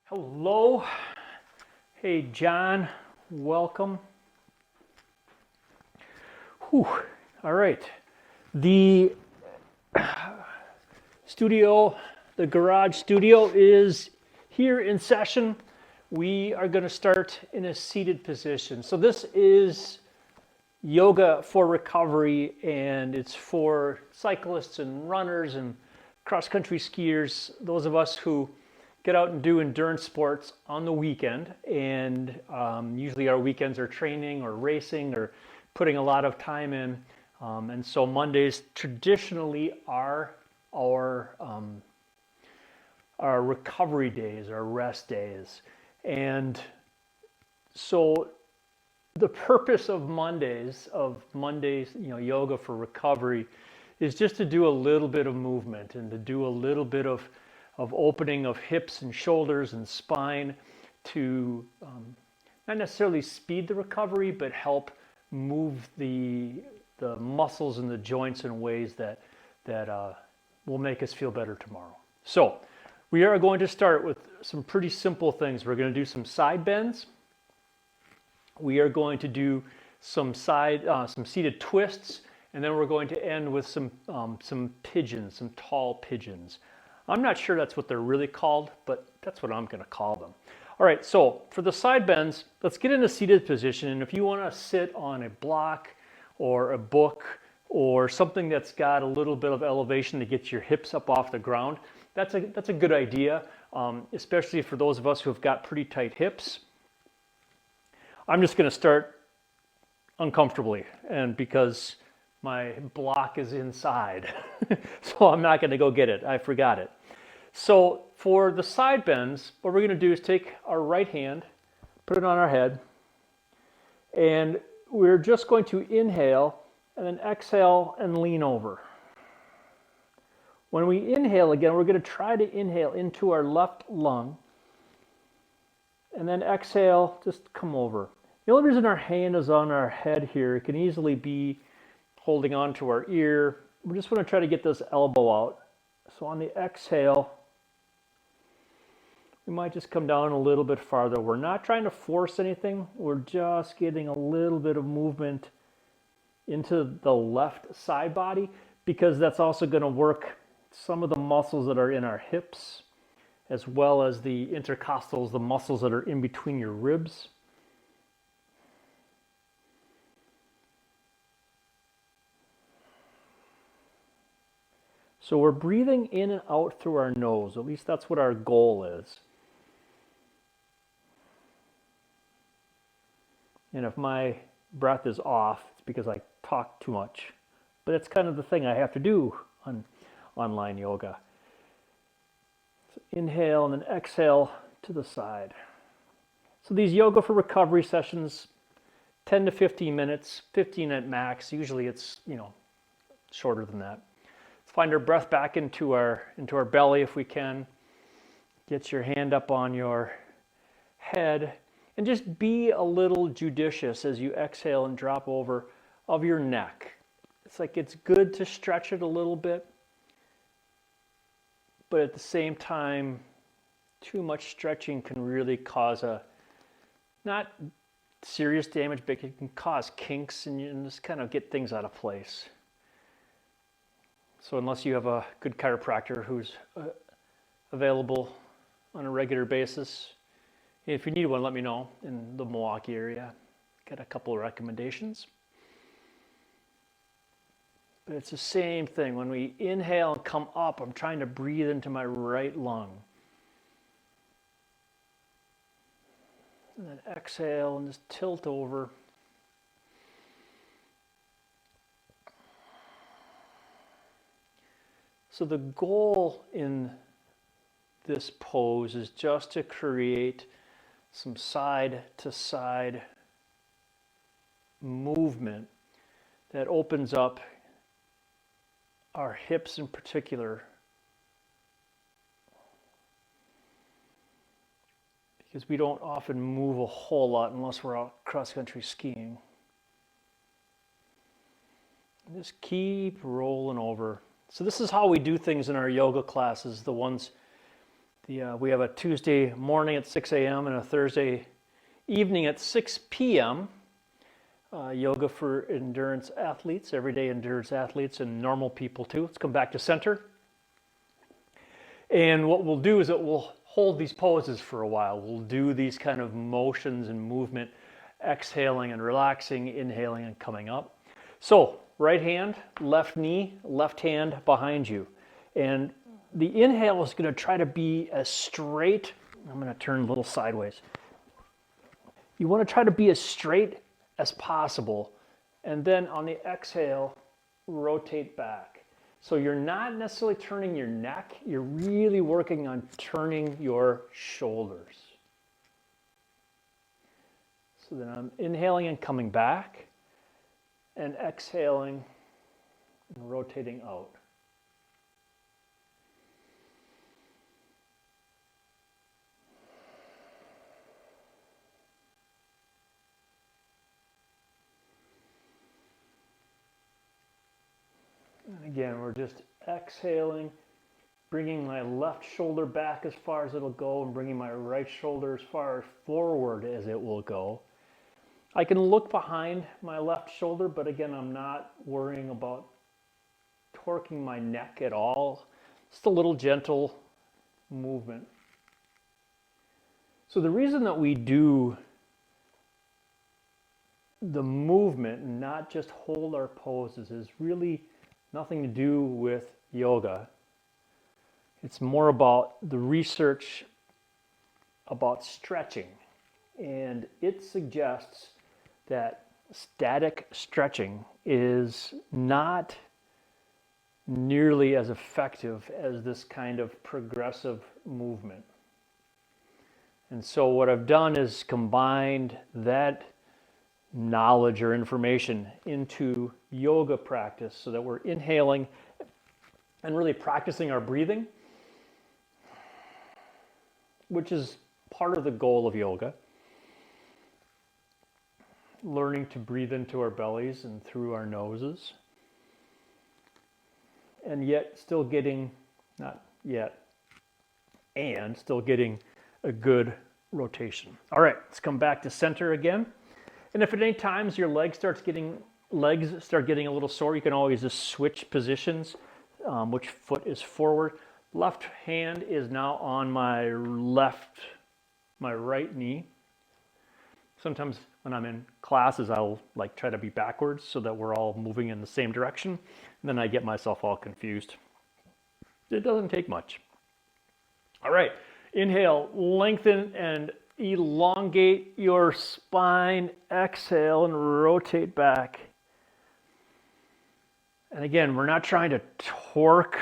Hello. Hey, John. Welcome. Whew. All right. The studio, the garage studio is here in session. We are going to start in a seated position. So this is yoga for recovery, and it's for cyclists and runners and cross-country skiers, those of us who get out and do endurance sports on the weekend. And usually our weekends are training or racing or putting a lot of time in. And so Mondays traditionally are our recovery days, our rest days. And so the purpose of Mondays, yoga for recovery, is just to do a little bit of movement and to do a little bit of opening of hips and shoulders and spine to not necessarily speed the recovery, but help move the muscles and the joints in ways that will make us feel better tomorrow. So we are going to start with some pretty simple things. We're going to do some side bends. We are going to do some seated twists, and then we're going to end with some pigeons, some tall pigeons. I'm not sure that's what they're really called, but that's what I'm going to call them. All right, so for the side bends, let's get in a seated position. And if you want to sit on a block or a book or something that's got a little bit of elevation to get your hips up off the ground, that's a good idea, especially for those of us who have got pretty tight hips. I'm just going to start uncomfortably, and because my block is inside, so I'm not going to go get it. I forgot it. So for the side bends, what we're going to do is take our right hand, put it on our head, and we're just going to inhale and then exhale and lean over. When we inhale again, we're going to try to inhale into our left lung, and then exhale, just come over. The only reason our hand is on our head here, it can easily be holding on to our ear. We just want to try to get this elbow out. So on the exhale, we might just come down a little bit farther. We're not trying to force anything. We're just getting a little bit of movement into the left side body, because that's also going to work some of the muscles that are in our hips, as well as the intercostals, the muscles that are in between your ribs. So we're breathing in and out through our nose. At least that's what our goal is. And if my breath is off, it's because I talk too much. But it's kind of the thing I have to do on online yoga. So inhale and then exhale to the side. So these yoga for recovery sessions, 10 to 15 minutes, 15 at max. Usually it's, shorter than that. Find our breath back into our belly if we can. Get your hand up on your head, and just be a little judicious as you exhale and drop over of your neck. It's good to stretch it a little bit, but at the same time, too much stretching can really cause not serious damage, but it can cause kinks and just kind of get things out of place. So unless you have a good chiropractor who's available on a regular basis, if you need one, let me know. In the Milwaukee area, got a couple of recommendations. But it's the same thing. When we inhale and come up, I'm trying to breathe into my right lung. And then exhale and just tilt over. So the goal in this pose is just to create some side-to-side movement that opens up our hips in particular, because we don't often move a whole lot unless we're out cross-country skiing. And just keep rolling over. So this is how we do things in our yoga classes, the We have a Tuesday morning at 6 a.m. and a Thursday evening at 6 p.m. Yoga for endurance athletes, everyday endurance athletes, and normal people too. Let's come back to center. And what we'll do is that we'll hold these poses for a while. We'll do these kind of motions and movement, exhaling and relaxing, inhaling and coming up. So right hand, left knee, left hand behind you. And the inhale is going to try to be as straight. I'm going to turn a little sideways. You want to try to be as straight as possible. And then on the exhale, rotate back. So you're not necessarily turning your neck. You're really working on turning your shoulders. So then I'm inhaling and coming back, and exhaling and rotating out. And again, we're just exhaling, bringing my left shoulder back as far as it'll go and bringing my right shoulder as far forward as it will go. I can look behind my left shoulder, but again, I'm not worrying about torquing my neck at all. Just a little gentle movement. So the reason that we do the movement and not just hold our poses is really nothing to do with yoga. It's more about the research about stretching. And it suggests that static stretching is not nearly as effective as this kind of progressive movement. And so what I've done is combined that knowledge or information into yoga practice so that we're inhaling and really practicing our breathing, which is part of the goal of yoga. Learning to breathe into our bellies and through our noses, and yet still getting, not yet, and still getting a good rotation. All right, let's come back to center again. And if at any times your legs start getting a little sore, you can always just switch positions. Which foot is forward? Left hand is now on my right knee. Sometimes when I'm in classes, I'll try to be backwards so that we're all moving in the same direction. And then I get myself all confused. It doesn't take much. All right, inhale, lengthen and elongate your spine. Exhale and rotate back. And again, we're not trying to torque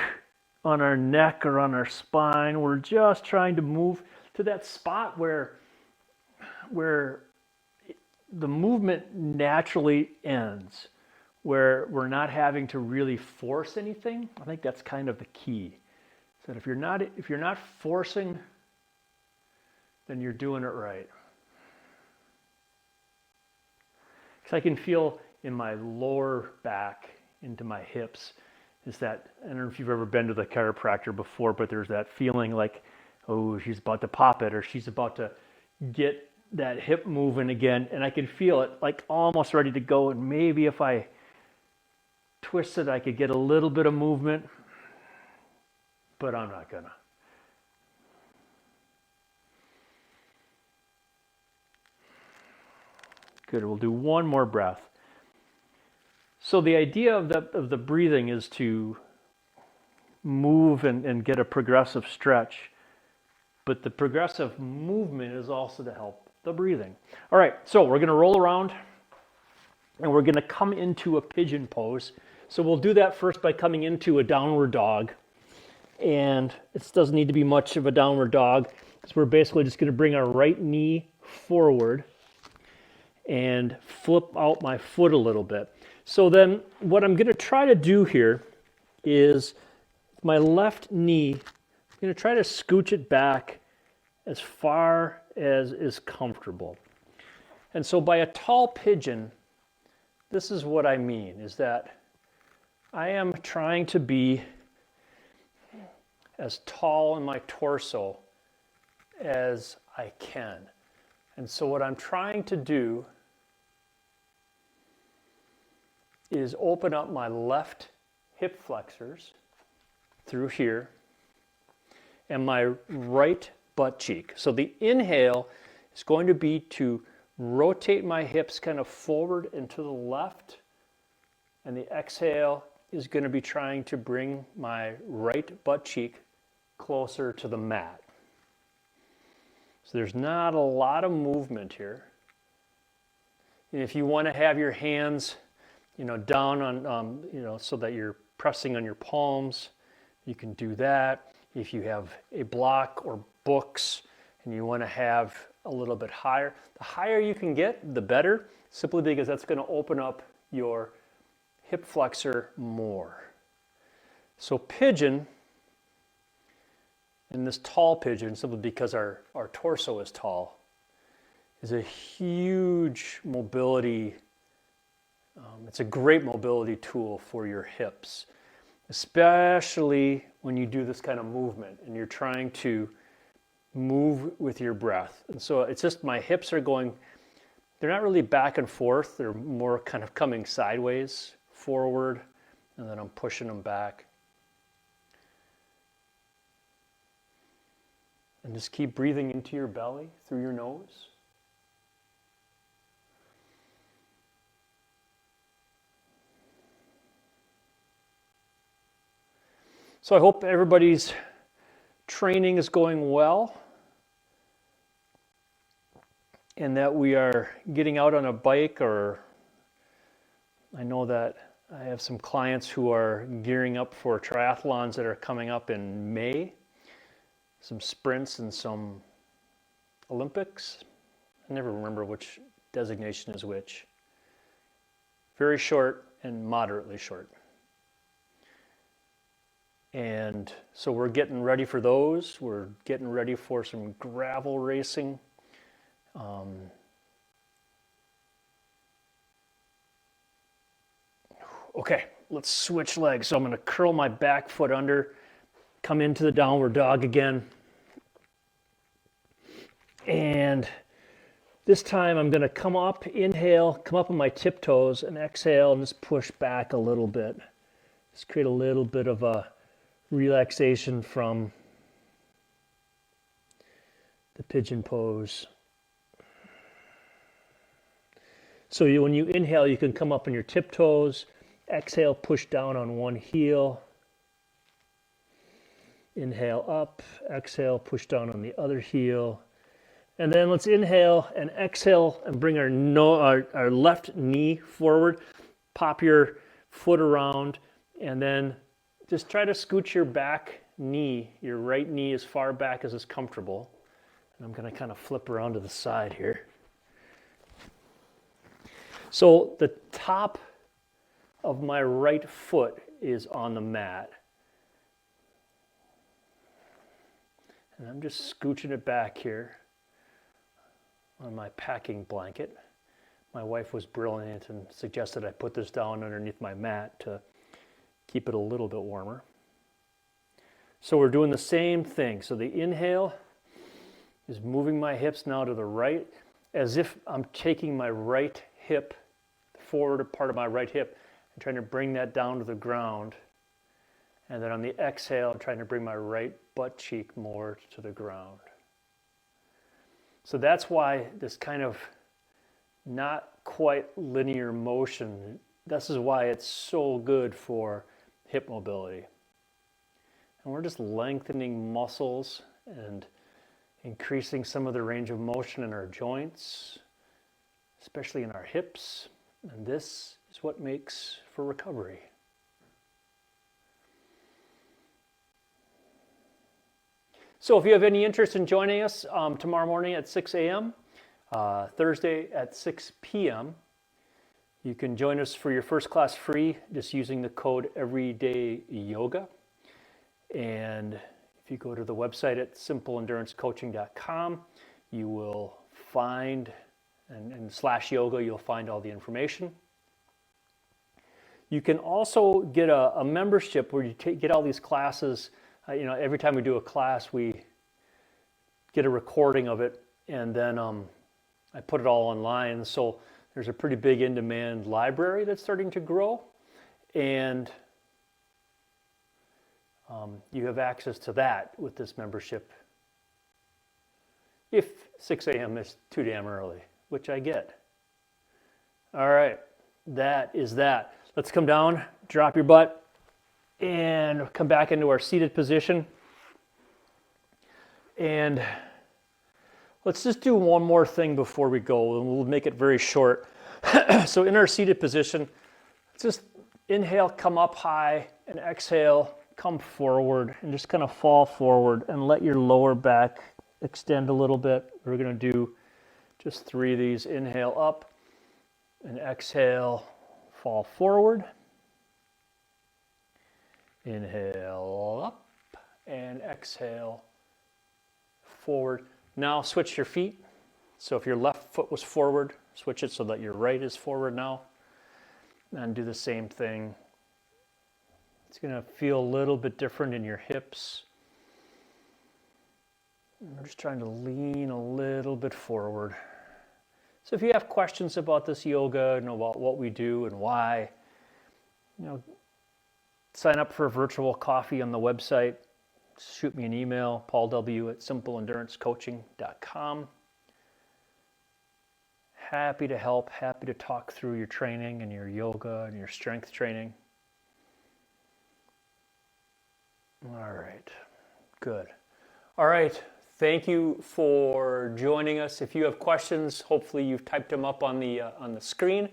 on our neck or on our spine. We're just trying to move to that spot where the movement naturally ends, where we're not having to really force anything. I think that's kind of the key. So that if you're not forcing, then you're doing it right. Because I can feel in my lower back into my hips is that, I don't know if you've ever been to the chiropractor before, but there's that feeling like, oh, she's about to pop it, or she's about to get that hip moving again, and I can feel it almost ready to go, and maybe if I twist it, I could get a little bit of movement, but I'm not gonna. Good, we'll do one more breath. So the idea of the breathing is to move and get a progressive stretch, but the progressive movement is also to help the breathing. All right, so we're going to roll around and we're going to come into a pigeon pose. So we'll do that first by coming into a downward dog. And it doesn't need to be much of a downward dog, because we're basically just going to bring our right knee forward and flip out my foot a little bit. So then what I'm going to try to do here is my left knee, I'm going to try to scooch it back as far as is comfortable. And so by a tall pigeon, this is what I mean, is that I am trying to be as tall in my torso as I can. And so what I'm trying to do is open up my left hip flexors through here and my right butt cheek. So the inhale is going to be to rotate my hips kind of forward and to the left, and the exhale is going to be trying to bring my right butt cheek closer to the mat. So there's not a lot of movement here. And if you want to have your hands, down on, so that you're pressing on your palms, you can do that. If you have a block or books and you want to have a little bit higher, the higher you can get, the better, simply because that's going to open up your hip flexor more. So pigeon, in this tall pigeon, simply because our torso is tall, is a huge mobility, it's a great mobility tool for your hips, especially when you do this kind of movement and you're trying to move with your breath. And so it's just my hips are going, they're not really back and forth, they're more kind of coming sideways, forward, and then I'm pushing them back. And just keep breathing into your belly through your nose. So I hope everybody's training is going well and that we are getting out on a bike, or I know that I have some clients who are gearing up for triathlons that are coming up in May, some sprints and some Olympics. I never remember which designation is which. Very short and moderately short. And so we're getting ready for those. We're getting ready for some gravel racing. Okay, let's switch legs. So I'm going to curl my back foot under, come into the downward dog again. And this time I'm going to come up, inhale, come up on my tiptoes, and exhale and just push back a little bit. Just create a little bit of a relaxation from the pigeon pose. So when you inhale, you can come up on your tiptoes. Exhale, push down on one heel. Inhale up, exhale, push down on the other heel. And then let's inhale and exhale and bring our left knee forward. Pop your foot around and then just try to scooch your back knee, your right knee, as far back as is comfortable. And I'm going to kind of flip around to the side here. So the top of my right foot is on the mat. And I'm just scooching it back here on my packing blanket. My wife was brilliant and suggested I put this down underneath my mat to keep it a little bit warmer. So we're doing the same thing. So the inhale is moving my hips now to the right, as if I'm taking my right hip, the forward part of my right hip, and trying to bring that down to the ground. And then on the exhale, I'm trying to bring my right butt cheek more to the ground. So that's why this kind of not quite linear motion, this is why it's so good for hip mobility. And we're just lengthening muscles and increasing some of the range of motion in our joints, especially in our hips. And this is what makes for recovery. So if you have any interest in joining us tomorrow morning at 6 a.m., Thursday at 6 p.m., you can join us for your first class free just using the code EverydayYoga. And if you go to the website at simpleendurancecoaching.com, you will find, and /yoga, you'll find all the information. You can also get a membership where you get all these classes. Every time we do a class, we get a recording of it, and then I put it all online. So there's a pretty big in-demand library that's starting to grow, and you have access to that with this membership. If 6 a.m. is too damn early, which I get. All right, that is that. Let's come down, drop your butt, and come back into our seated position. And let's just do one more thing before we go, and we'll make it very short. So in our seated position, just inhale, come up high, and exhale, come forward, and just kind of fall forward and let your lower back extend a little bit. We're going to do just 3 of these. Inhale up, and exhale, fall forward. Inhale up, and exhale, forward. Now switch your feet. So if your left foot was forward, switch it so that your right is forward now. And do the same thing. It's going to feel a little bit different in your hips. We're just trying to lean a little bit forward. So if you have questions about this yoga and about what we do and why, sign up for a virtual coffee on the website. Shoot me an email, paulw@simpleendurance.coaching.com. Happy to help, happy to talk through your training and your yoga and your strength training. All right, good. All right, thank you for joining us. If you have questions, hopefully you've typed them up on the screen.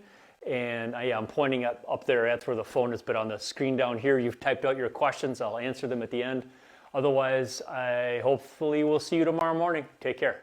And I'm pointing up there. That's where the phone is, but on the screen down here, you've typed out your questions. I'll answer them at the end. Otherwise, I hopefully will see you tomorrow morning. Take care.